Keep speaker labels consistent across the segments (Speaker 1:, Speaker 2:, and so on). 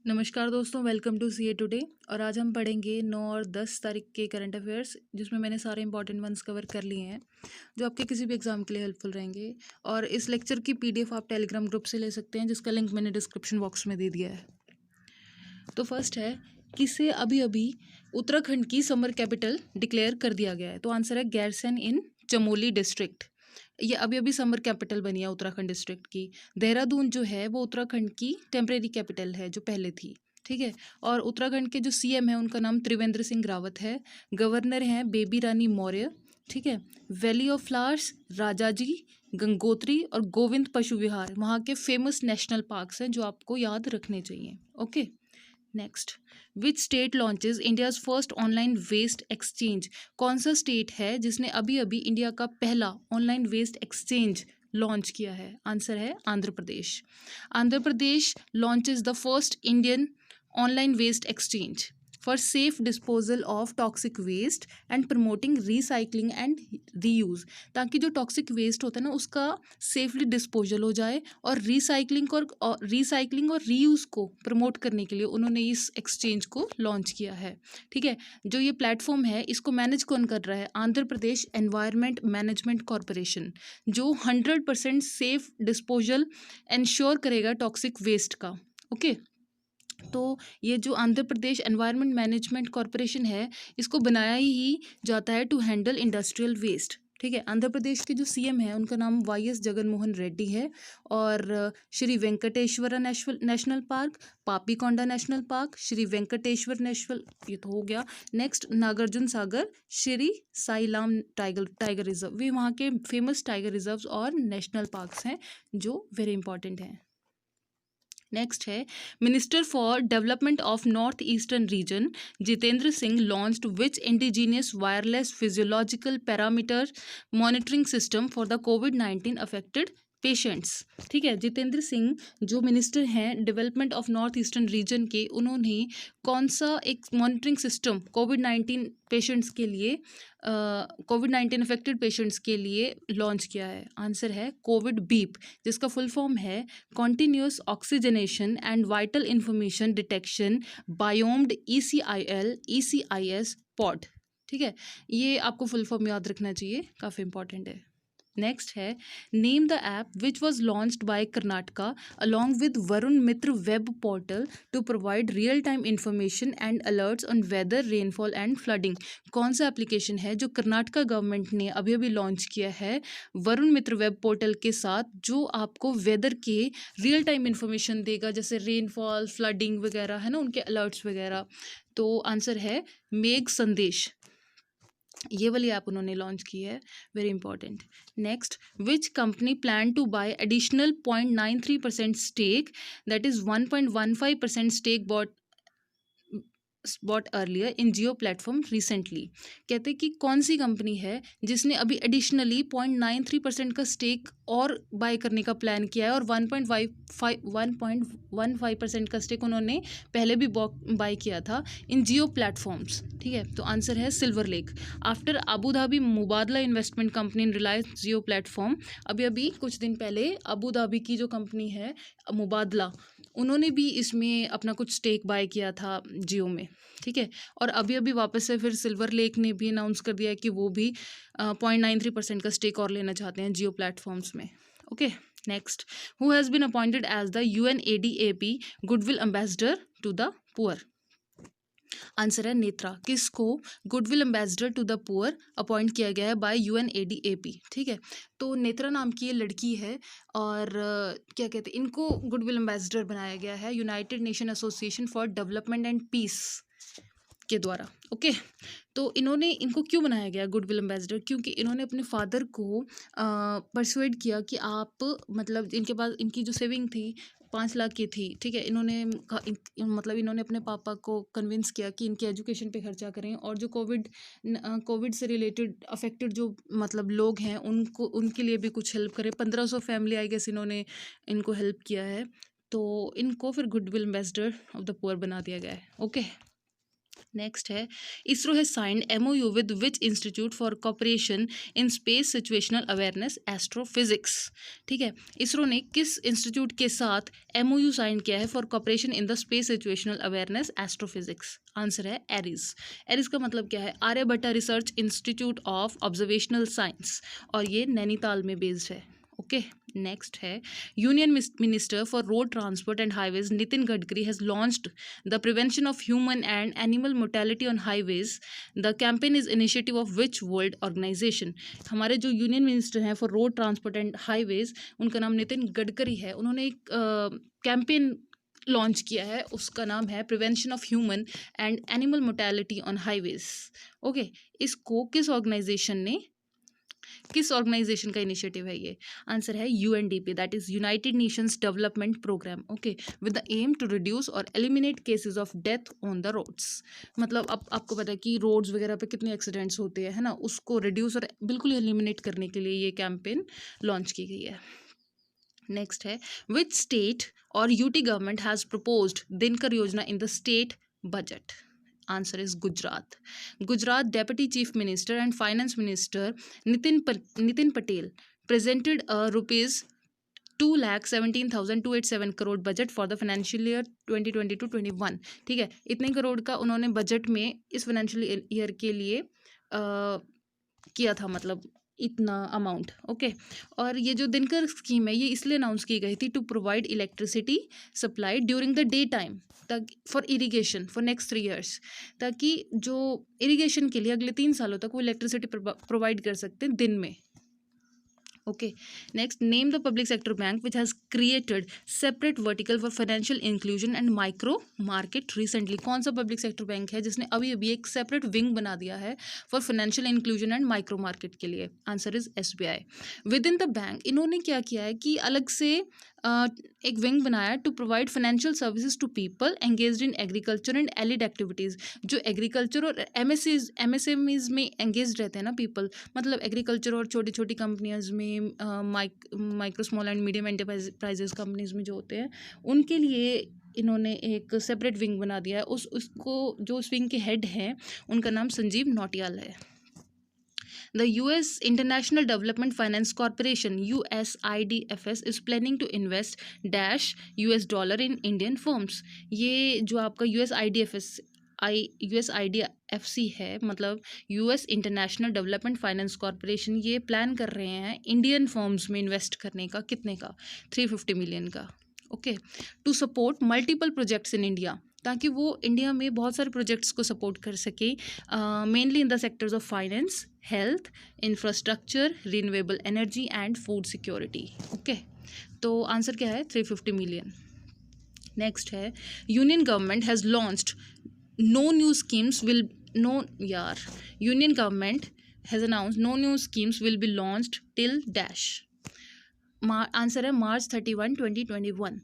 Speaker 1: नमस्कार दोस्तों, welcome to CA today. और आज हम पढ़ेंगे 9 और 10 तारीख के करंट अफेयर्स, जिसमें मैंने सारे इंपॉर्टेंट वंस कवर कर लिए हैं जो आपके किसी भी एग्जाम के लिए हेल्पफुल रहेंगे। और इस लेक्चर की पीडीएफ आप टेलीग्राम ग्रुप से ले सकते हैं, जिसका लिंक मैंने डिस्क्रिप्शन बॉक्स में दे दिया है। तो फर्स्ट है, किसे अभी अभी उत्तराखंड की समर कैपिटल डिक्लेयर कर दिया गया है? तो आंसर है गैरसैंण इन चमोली डिस्ट्रिक्ट। ये अभी अभी समर कैपिटल बनी है उत्तराखंड डिस्ट्रिक्ट की। देहरादून जो है वो उत्तराखंड की टेम्परेरी कैपिटल है जो पहले थी, ठीक है। और उत्तराखंड के जो सीएम है उनका नाम त्रिवेंद्र सिंह रावत है। गवर्नर हैं बेबी रानी मौर्य, ठीक है। Valley of flowers Rajaji, Gangotri और गोविंद पशु विहार वहाँ के फेमस नेशनल पार्क्स हैं जो आपको याद रखने चाहिए। Okay, next, which state launches India's first online waste exchange? कौन सा स्टेट है जिसने अभी अभी इंडिया का पहला ऑनलाइन वेस्ट एक्सचेंज लॉन्च किया है? आंसर है Andhra Pradesh. Andhra Pradesh launches the first Indian online waste exchange for safe disposal of toxic waste and promoting recycling and reuse, ताकि जो टॉक्सिक वेस्ट होता है ना उसका सेफली डिस्पोजल हो जाए। और रिसाइकलिंग और रीयूज़ को प्रमोट करने के लिए उन्होंने इस एक्सचेंज को लॉन्च किया है, ठीक है। जो ये प्लेटफॉर्म है इसको मैनेज कौन कर रहा है? आंध्र प्रदेश एनवायरनमेंट मैनेजमेंट कॉरपोरेशन, जो 100% सेफ डिस्पोजल इंश्योर करेगा टॉक्सिक वेस्ट का। ओके, तो ये जो Andhra Pradesh environment management corporation है इसको बनाया ही जाता है टू हैंडल इंडस्ट्रियल वेस्ट, ठीक है। आंध्र प्रदेश के जो सीएम है उनका नाम वाईएस जगनमोहन रेड्डी है। और Shri Venkateswara national park, Papikonda national park, Shri Venkateswara national, ये तो हो गया। Next, Nagarjuna Sagar, Srisailam tiger reserve, ये वहाँ के फेमस टाइगर रिजर्व्स और नेशनल पार्क्स हैं जो वेरी इंपॉर्टेंट हैं। नेक्स्ट है, minister for development of north eastern region Jitendra Singh launched which indigenous wireless physiological parameter monitoring system for the कोविड-19 अफेक्टेड पेशेंट्स, ठीक है। जितेंद्र सिंह जो मिनिस्टर हैं development of north eastern reason के, उन्होंने कौन सा एक मॉनिटरिंग सिस्टम कोविड-19 पेशेंट्स के लिए, कोविड-19 अफेक्टेड पेशेंट्स के लिए लॉन्च किया है? आंसर है कोविड बीप, जिसका फुल फॉर्म है continuous oxygenation and vital information detection biomed ECIS pod, ठीक है। ये आपको फुल फॉर्म याद रखना चाहिए, काफ़ी इंपॉर्टेंट है। नेक्स्ट है, name the app which was launched by Karnataka along with Varuna Mitra web portal to provide real time information and alerts on weather, rainfall and flooding. कौन सा एप्लीकेशन है जो कर्नाटका गवर्नमेंट ने अभी अभी लॉन्च किया है वरुण मित्र वेब पोर्टल के साथ, जो आपको वेदर के रियल टाइम इंफॉर्मेशन देगा, जैसे रेनफॉल, फ्लडिंग वगैरह है ना, उनके अलर्ट्स वगैरह। तो आंसर है मेघ संदेश, ये वाली ऐप उन्होंने लॉन्च की है, very important. Next, which company plan to buy additional 0.93% stake, that is 1.15% stake bought earlier in Jio platform recently. कहते हैं कि कौन सी कंपनी है जिसने अभी एडिशनली 0.93% का स्टेक और बाय करने का प्लान किया है, और 1.15% का स्टेक उन्होंने पहले भी बाय किया था इन जियो प्लेटफॉर्म्स, ठीक है। तो आंसर है Silver Lake. After Abu Dhabi Mubadala investment company in Reliance Jio platform, अभी अभी कुछ दिन पहले अबू धाबी की जो कंपनी है मुबादला, उन्होंने भी इसमें अपना कुछ स्टेक बाय किया था जियो में, ठीक है। और अभी अभी वापस से फिर सिल्वर लेक ने भी अनाउंस कर दिया है कि वो भी 0.93% का स्टेक और लेना चाहते हैं जियो प्लेटफॉर्म्स में। Okay, next, who has been appointed as the UNADAP goodwill ambassador to the poor? Answer है नेत्रा। किसको goodwill ambassador to the poor appoint किया गया है बाय UNADAP, ठीक है। तो नेत्रा नाम की ये लड़की है, और क्या कहते हैं, इनको गुडविल एम्बेसडर बनाया गया है united nation association for development and peace के द्वारा। ओके, तो इनको क्यों बनाया गया गुडविल एम्बेसडर? क्योंकि इन्होंने अपने फादर को परसुएड किया कि आप, मतलब इनके पास इनकी जो सेविंग थी 5 लाख की थी, ठीक है। इन्होंने अपने पापा को कन्विंस किया कि इनके एजुकेशन पे खर्चा करें, और जो कोविड से रिलेटेड अफेक्टेड जो मतलब लोग हैं उनके लिए भी कुछ हेल्प करें। 1500 फैमिली आई गेस इन्होंने इनको हेल्प किया है, तो इनको फिर goodwill ambassador of the poor बना दिया गया है। ओके, नेक्स्ट है इसरो है signed MOU with which institute for cooperation in space situational awareness astrophysics. ठीक है, इसरो ने किस इंस्टीट्यूट के साथ MOU साइन किया है for cooperation in the space situational awareness astrophysics? Answer है एरिस। एरिस का मतलब क्या है? Aryabhatta research institute of observational science, और ये नैनीताल में बेस्ड है। ओके, नेक्स्ट है union minister for road transport and highways Nitin Gadkari has launched the prevention of human and animal mortality on highways. The campaign is initiative of which world organisation? हमारे जो union minister हैं for road transport and highways, उनका नाम नितिन गडकरी है। उन्होंने एक campaign launch किया है, उसका नाम है prevention of human and animal mortality on highways. Okay, इसको किस ऑर्गेनाइजेशन का इनिशिएटिव है ये? आंसर है UNDP, that is United Nations Development Programme. Okay, with the aim to reduce और eliminate cases of death on the roads. मतलब अब आपको पता है कि रोड्स वगैरह पे कितने एक्सीडेंट्स होते हैं, है ना, उसको रिड्यूस और बिल्कुल एलिमिनेट करने के लिए ये कैंपेन लॉन्च की गई है। नेक्स्ट है विच स्टेट और UT government has proposed Dinkar Yojana in the state budget? Answer is Gujarat. Gujarat deputy chief minister and finance minister Nitin Patel presented a rupees 2,17,287 crore budget for the financial year 2022-21। ठीक है, इतने करोड़ का उन्होंने बजट में इस फाइनेंशियल ईयर के लिए किया था, मतलब इतना अमाउंट। ओके, और ये जो दिनकर स्कीम है ये इसलिए अनाउंस की गई थी to provide electricity supply during the day time for irrigation for next 3 years, ताकि जो इरिगेशन के लिए अगले 3 सालों तक वो इलेक्ट्रिसिटी प्रोवाइड कर सकते हैं दिन में। Okay, next name the public sector bank which has created separate vertical for financial inclusion and micro market recently। कौन सा पब्लिक सेक्टर बैंक है जिसने अभी अभी एक सेपरेट विंग बना दिया है for financial inclusion and micro market के लिए? Answer is SBI। With in the bank इन्होंने क्या किया है कि अलग से एक विंग बनाया to provide financial services to people engaged in agriculture and allied activities. जो एग्रीकल्चर और MSMEs में एंगेज रहते हैं ना पीपल, मतलब एग्रीकल्चर और छोटी छोटी कंपनियाज में, micro small and medium enterprises companies में जो होते हैं, उनके लिए इन्होंने एक सेपरेट विंग बना दिया है। उसको जो उस विंग के हेड हैं उनका नाम संजीव नौटियाल है। The US International Development Finance Corporation USIDFS is planning to invest $US in Indian firms। ये जो आपका USIDFC है, मतलब US international development finance corporation, ये प्लान कर रहे हैं इंडियन फर्म्स में इन्वेस्ट करने का। कितने का? 350 मिलियन का। Okay, to support multiple projects in India, ताकि वो इंडिया में बहुत सारे प्रोजेक्ट्स को सपोर्ट कर सके, mainly in the sectors of finance, health, infrastructure, renewable energy and food security. Okay, तो आंसर क्या है? 350 मिलियन। नेक्स्ट है union government has launched no new schemes will no यार union government has announced no new schemes will be launched till dash। Answer है March 31, 2021।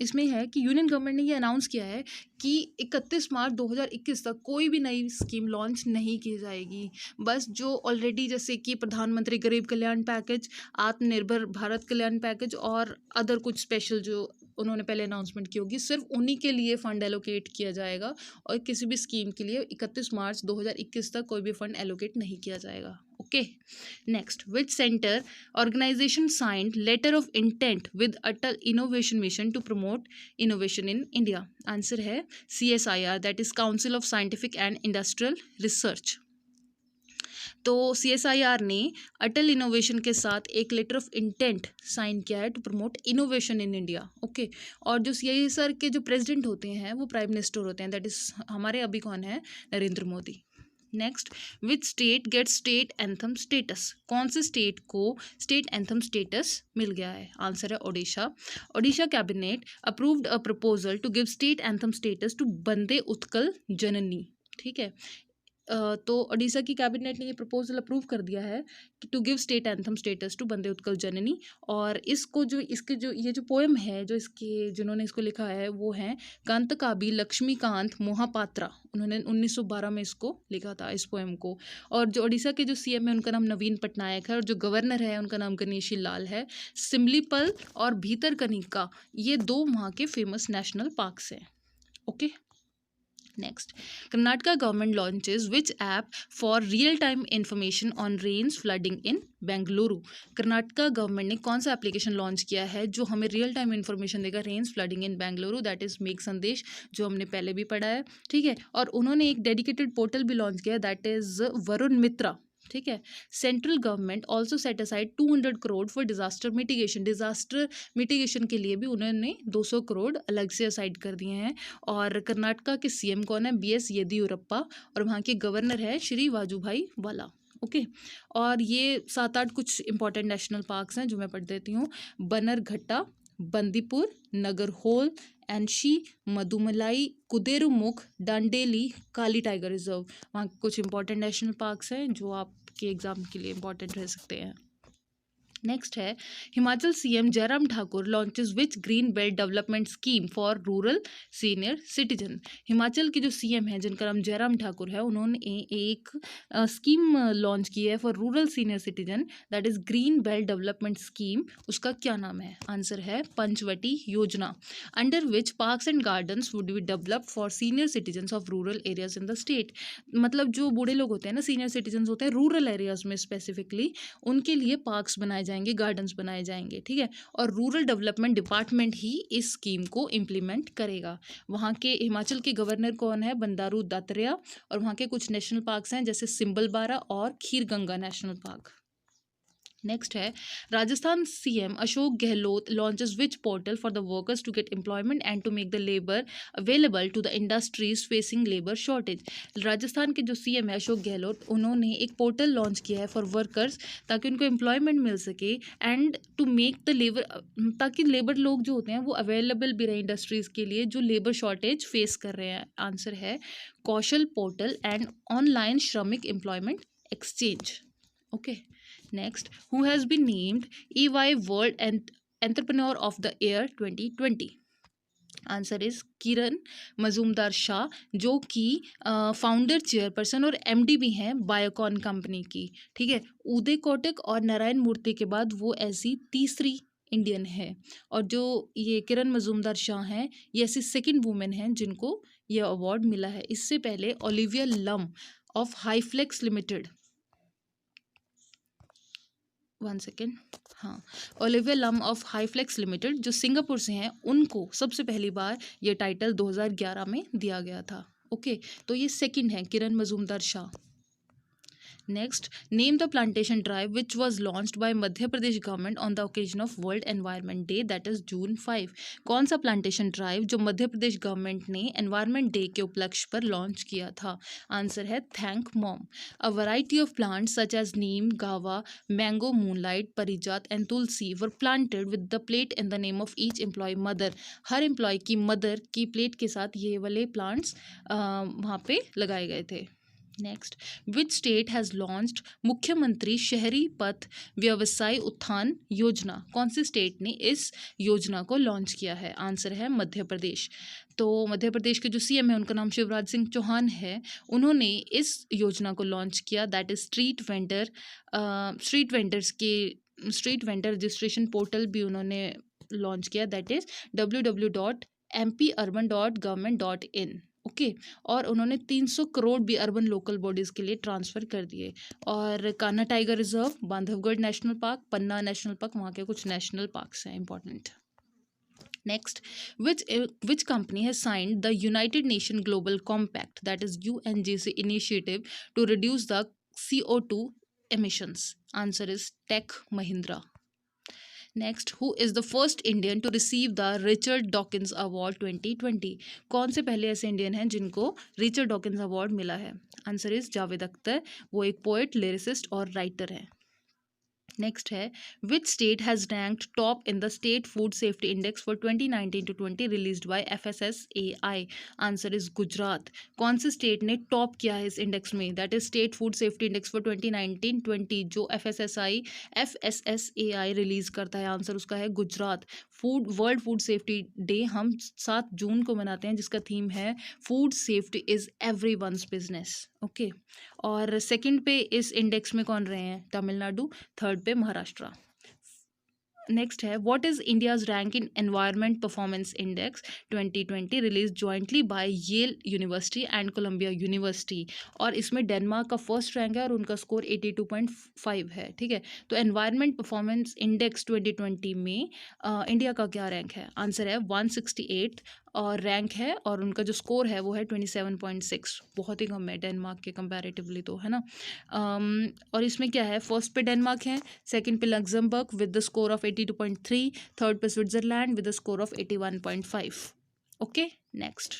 Speaker 1: इसमें है कि union government ने ये अनाउंस किया है कि 31 मार्च 2021 तक कोई भी नई स्कीम लॉन्च नहीं की जाएगी। बस जो ऑलरेडी, जैसे कि प्रधानमंत्री गरीब कल्याण पैकेज, आत्मनिर्भर भारत कल्याण पैकेज और अदर कुछ स्पेशल जो उन्होंने पहले अनाउंसमेंट की होगी, सिर्फ उन्हीं के लिए फ़ंड एलोकेट किया जाएगा, और किसी भी स्कीम के लिए 31 मार्च 2021 तक कोई भी फंड एलोकेट नहीं किया जाएगा। Okay, next which centre organisation signed letter of intent with Atal innovation mission to promote innovation in India? Answer है CSIR, that is council of scientific and industrial research. तो CSIR ने अटल इनोवेशन के साथ एक letter of intent sign किया है to promote innovation in India. Okay, और जो CSIR के जो प्रेसिडेंट होते हैं वो प्राइम मिनिस्टर होते हैं, दैट इज हमारे अभी कौन है? Narendra Modi. Next, which state get state anthem status? कौन से स्टेट को स्टेट एंथम स्टेटस मिल गया है? आंसर है Odisha. Odisha cabinet approved a proposal to give state anthem status to Bande Utkal जननी। ठीक है, तो ओडिशा की कैबिनेट ने ये प्रपोजल अप्रूव कर दिया है कि to give state anthem status to Bande Utkal जननी। और इसको जो इसके जो ये जो पोएम है, जो इसके जिन्होंने इसको लिखा है वो हैं कांतकाबी लक्ष्मीकांत मोहापात्रा। उन्होंने 1912 में इसको लिखा था, इस पोएम को। और जो ओडिशा के जो CM है उनका नाम नवीन पटनायक है, और जो गवर्नर है उनका नाम गणेशी लाल है। सिमलीपल और भीतरकनिका ये 2 वहाँ के फेमस नेशनल पार्क्स हैं। Okay, Next, Karnataka government launches which app for real-time information on rains flooding in Bengaluru. Karnataka government ने कौन सा एप्लीकेशन लॉन्च किया है जो हमें रियल टाइम इन्फॉर्मेशन देगा rains flooding in Bengaluru, that is Megh Sandesh, जो हमने पहले भी पढ़ा है, ठीक है। और उन्होंने एक डेडिकेटेड पोर्टल भी लॉन्च किया, दैट इज वरुण मित्रा, ठीक है। Central government also set aside 200 crore for disaster mitigation, disaster mitigation के लिए भी उन्होंने 200 करोड़ अलग से असाइड कर दिए हैं। और कर्नाटका के सीएम कौन है? BS येदियुरप्पा, और वहाँ के गवर्नर है श्री वाजूभाई वाला, ओके। और ये 7-8 कुछ इंपॉर्टेंट नेशनल पार्क्स हैं जो मैं पढ़ देती हूँ। बनरघट्टा, बंदीपुर, नगरहोल, एनशी, मधुमलाई, कुदेरुमुख, डांडेली, काली टाइगर रिजर्व, वहाँ कुछ इंपॉर्टेंट नेशनल पार्क्स हैं जो आपके एग्जाम के लिए इंपॉर्टेंट रह सकते हैं। नेक्स्ट है Himachal CM Jairam Thakur launches which green belt development scheme for rural senior citizen. Himachal के जो सीएम हैं जिनका नाम जयराम ठाकुर है, उन्होंने एक स्कीम लॉन्च की है for rural senior citizen, that is green belt development scheme. उसका क्या नाम है? आंसर है पंचवटी योजना, under which parks and gardens would be developed for senior citizen of rural areas in the state. मतलब जो बूढ़े लोग होते हैं ना, सीनियर सिटीजन होते हैं रूरल एरियाज में स्पेसिफिकली, उनके लिए पार्क्स बनाए जाएंगे, गार्डन्स बनाए जाएंगे, ठीक है। और रूरल डेवलपमेंट डिपार्टमेंट ही इस स्कीम को इम्प्लीमेंट करेगा। वहाँ के हिमाचल के गवर्नर कौन है? बंडारू दत्तात्रेय। और वहाँ के कुछ नेशनल पार्क्स हैं जैसे सिम्बलबारा और खीरगंगा नेशनल पार्क। नेक्स्ट है Rajasthan CM Ashok Gehlot launches which portal for the workers to get employment and to make the labour available to the industries facing labour shortage. Rajasthan के जो सीएम है अशोक गहलोत, उन्होंने एक पोर्टल लॉन्च किया है फॉर वर्कर्स ताकि उनको एम्प्लॉयमेंट मिल सके and to make the labour, ताकि लेबर लोग जो होते हैं वो अवेलेबल भी रहे इंडस्ट्रीज के लिए जो लेबर शॉर्टेज फेस कर रहे हैं। आंसर है कौशल पोर्टल एंड ऑनलाइन श्रमिक employment exchange, okay. Next, who has been named EY World Entrepreneur of the Year 2020? Answer is Kiran Mazumdar Shaw, जो कि फाउंडर चेयरपर्सन और MD भी हैं बायोकॉन कंपनी की, ठीक है। उदय कोटक और नारायण मूर्ति के बाद वो ऐसी तीसरी इंडियन है। और जो ये किरण मजूमदार शाह हैं, ये ऐसी सेकंड वुमेन हैं जिनको ये अवार्ड मिला है। इससे पहले Olivia Lum of Hyflux Limited, one second, हाँ, Olivia Lum of Hyflux Limited जो सिंगापुर से हैं, उनको सबसे पहली बार ये टाइटल 2011 में दिया गया था, ओके। तो ये सेकंड है किरण Mazumdar Shah. Next, name the plantation drive which was launched by Madhya Pradesh government on the occasion of World Environment Day, that is June 5। कौन सा प्लांटेशन ड्राइव जो मध्य प्रदेश गवर्नमेंट ने एनवायरनमेंट डे के उपलक्ष्य पर लॉन्च किया था? आंसर है thank mom. A variety of plants such as neem, guava, mango, moonlight, parijat and tulsi were planted with the plate in the name of each employee mother. हर employee की मदर की प्लेट के साथ ये वाले प्लांट्स वहाँ पे लगाए गए थे। Next, which state has launched मुख्यमंत्री शहरी पथ व्यवसाय उत्थान योजना? कौन सी स्टेट ने इस योजना को लॉन्च किया है? आंसर है मध्य प्रदेश। तो मध्य प्रदेश के जो सीएम है उनका नाम शिवराज सिंह चौहान है, उन्होंने इस योजना को लॉन्च किया, that is street vendor registration portal भी उन्होंने लॉन्च किया, दैट इज www.mp-urban.government.in, ओके। और उन्होंने 300 करोड़ भी अर्बन लोकल बॉडीज़ के लिए ट्रांसफ़र कर दिए। और Kanha tiger reserve, Bandhavgarh national park, Panna national park, वहाँ के कुछ नेशनल पार्क्स हैं important. Next, which company has signed the United Nations Global Compact, that is UNGC initiative to reduce the CO2 emissions? Answer is Tech Mahindra. Next, who is the first Indian to receive the Richard Dawkins award 2020? कौन से पहले ऐसे Indian हैं जिनको Richard Dawkins award मिला है? Answer is Javed Akhtar, वो एक पोएट, लिरिसिस्ट और राइटर है। नेक्स्ट है which state has ranked top in the state food safety index for 2019-20 released by FSSAI? Answer is Gujarat. कौन से स्टेट ने टॉप किया है इस इंडेक्स में? That is state food safety index for 2019-20 जो FSSAI रिलीज करता है। आंसर उसका है Gujarat. World food safety day हम 7 जून को मनाते हैं जिसका थीम है food safety is everyone's business, okay. और सेकंड पे इस इंडेक्स में कौन रहे हैं? तमिलनाडु। थर्ड पे महाराष्ट्र। नेक्स्ट है, what is India's rank in environment performance index 2020 release jointly by Yale University and Columbia University. और इसमें डेनमार्क का फर्स्ट रैंक है और उनका स्कोर 82.5 है। ठीक है, तो एनवायरनमेंट परफॉर्मेंस इंडेक्स 2020 में इंडिया का क्या रैंक है? आंसर है 168 और रैंक है, और उनका जो स्कोर है वो है 27.6। बहुत ही कम है डेनमार्क के कंपैरेटिवली, तो है ना। और इसमें क्या है, फर्स्ट पे डेनमार्क है, सेकंड पे Luxembourg with the score of 82.3, third पे Switzerland with the score of 81.5। Okay, next,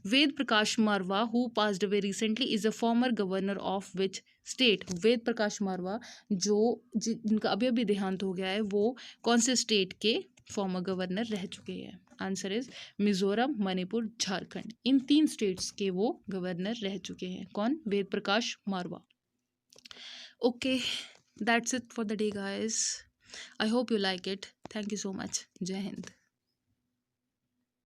Speaker 1: Ved Prakash Marwah who passed away recently is a former governor of which state? Ved Prakash Marwah जिनका अभी अभी देहांत हो गया है, वो कौन से स्टेट के फॉर्मर गवर्नर रह चुके हैं? Answer is Mizoram, Manipur, Jharkhand. इन 3 स्टेट्स के वो गवर्नर रह चुके हैं। कौन? Ved Prakash Marwah. Okay, that's it for the day, guys. I hope you like it. Thank you so much. Jai Hind.